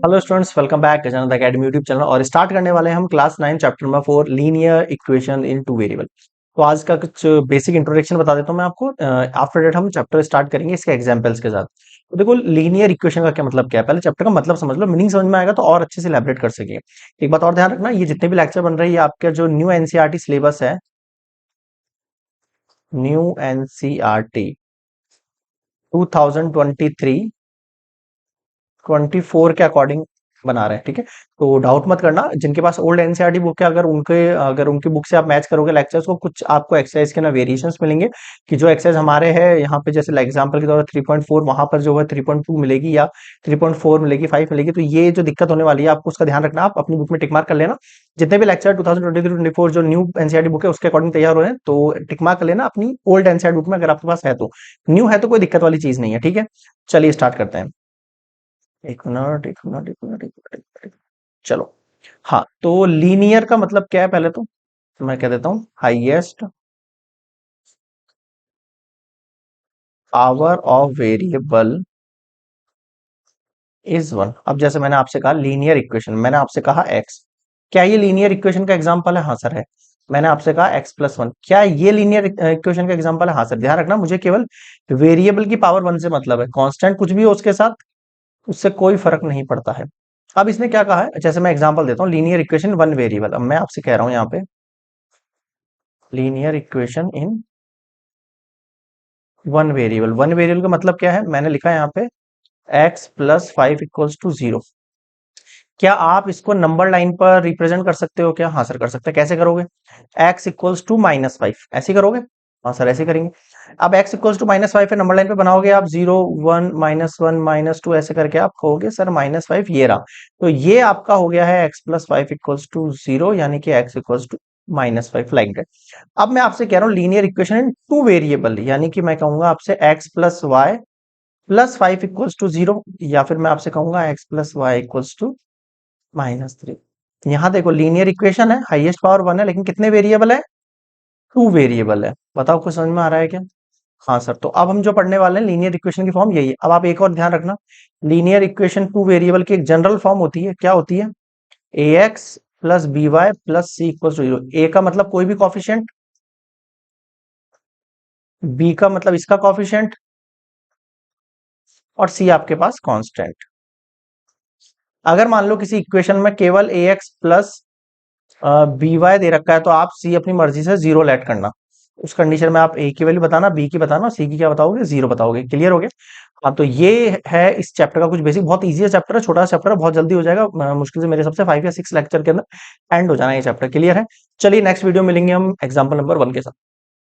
Hello students, welcome back Gajanand academy YouTube channel. और start करने वाले हैं हम class 9 chapter number 4 linear equation in two variable. तो आज का कुछ बेसिक इंट्रोडक्शन बता देता हूं मैं आपको। आफ्टर दैट हम चैप्टर स्टार्ट करेंगे इसके एग्जांपल्स के साथ। तो देखो, लीनियर इक्वेशन का क्या मतलब क्या है, पहले चैप्टर का मतलब समझ लो, मीनिंग समझ में आएगा तो और अच्छे से इलैबोरेट कर सकेंगे। एक बात और ध्यान रखना, ये जितने भी लेक्चर बन रहे हैं ये आपका जो न्यू एनसीईआरटी सिलेबस है, न्यू एनसीईआरटी 2023 24 के अकॉर्डिंग बना रहे हैं, ठीक है। तो डाउट मत करना, जिनके पास ओल्ड एनसीईआरटी बुक है, अगर उनकी बुक से आप मैच करोगे लेक्चर्स को, कुछ आपको एक्सरसाइज के ना वेरिएशंस मिलेंगे कि जो एक्सरसाइज हमारे हैं यहाँ पे, जैसे एग्जांपल के तौर पर 3.4, वहां पर जो है 3.2 मिलेगी या 3.4 मिलेगी, 5 मिलेगी। तो ये जो दिक्कत होने वाली है आपको उसका ध्यान रखना, आप अपनी बुक में टिक मार्क कर लेना। जितने भी लेक्चर 2023-24 जो न्यू एनसीईआरटी बुक है उसके अकॉर्डिंग तैयार हो रहे हैं, तो टिक मार्क कर लेना अपनी ओल्ड एनसीईआरटी बुक में, अगर आपके पास है तो। न्यू है तो कोई दिक्कत वाली चीज नहीं है, ठीक है। चलिए स्टार्ट करते हैं। एक मिनट, एक मिनट, एक मिनट, एक मिनट, एक मिनट। चलो। हाँ, तो लीनियर का मतलब क्या है, पहले तो मैं कह देता हूं, highest power of variable is one. अब जैसे मैंने आपसे कहा लीनियर इक्वेशन, मैंने आपसे कहा एक्स, क्या ये लीनियर इक्वेशन का एग्जांपल है? हाँ सर है। मैंने आपसे कहा एक्स प्लस वन, क्या ये लीनियर इक्वेशन का एग्जांपल है? हाँ सर। ध्यान रखना, मुझे केवल वेरिएबल की पावर वन से मतलब है, कांस्टेंट कुछ भी हो उसके साथ उससे कोई फर्क नहीं पड़ता है। अब इसने क्या कहा है, जैसे मैं एग्जांपल देता हूँ, लीनियर इक्वेशन वन वेरिएबल। अब मैं आपसे कह रहा हूं यहाँ पे linear equation in one variable का मतलब क्या है, मैंने लिखा है यहाँ पे x plus five equals to zero. क्या आप इसको नंबर लाइन पर रिप्रेजेंट कर सकते हो क्या? हाँ सर कर सकते हैं। कैसे करोगे? X equals to minus five, ऐसे करोगे? हाँ सर ऐसे करेंगे। अब x equals to minus five है, नंबर लाइन पे बनाओगे आप, जीरो वन माइनस टू ऐसे करके आप कहोगे सर माइनस फाइव, ये रहा। तो ये आपका हो गया है x plus five equals to zero, यानी कि x equals to minus five, like that. अब मैं आपसे कह रहा हूँ linear equation in two variable, यानी कि मैं कहूंगा आपसे x plus y plus five equals to zero, या फिर मैं आपसे कहूंगा x plus y equals to minus three. यहाँ देखो, लीनियर इक्वेशन है, हाईएस्ट पावर वन है, लेकिन कितने वेरिएबल है? टू वेरिएबल है। बताओ कुछ समझ में आ रहा है क्या? हाँ सर। तो अब हम जो पढ़ने वाले हैं लीनियर इक्वेशन की फॉर्म यही है। अब आप एक और ध्यान रखना, लीनियर इक्वेशन टू वेरिएबल की एक जनरल फॉर्म होती है, क्या होती है? A X plus B Y plus C equal to zero. A का मतलब कोई भी कॉफिशिएंट, बी का मतलब इसका कॉफिशिएंट, और सी आपके पास कांस्टेंट। अगर मान लो किसी इक्वेशन में केवल A X plus B Y दे रखा है, तो आप सी अपनी मर्जी से जीरो लेट करना। उस कंडीशन में आप ए की वैल्यू बताना, बी की बताना, सी की क्या बताओगे? जीरो बताओगे। क्लियर हो गया? हाँ, तो ये है इस चैप्टर का कुछ बेसिक। बहुत इजी चैप्टर है, छोटा सा चैप्टर है, बहुत जल्दी हो जाएगा। मुश्किल से मेरे हिसाब से 5 या 6 लेक्चर के अंदर एंड हो जाना है ये चैप्टर। क्लियर है? चलिए नेक्स्ट वीडियो मिलेंगे हम एग्जाम्पल नंबर 1 के साथ।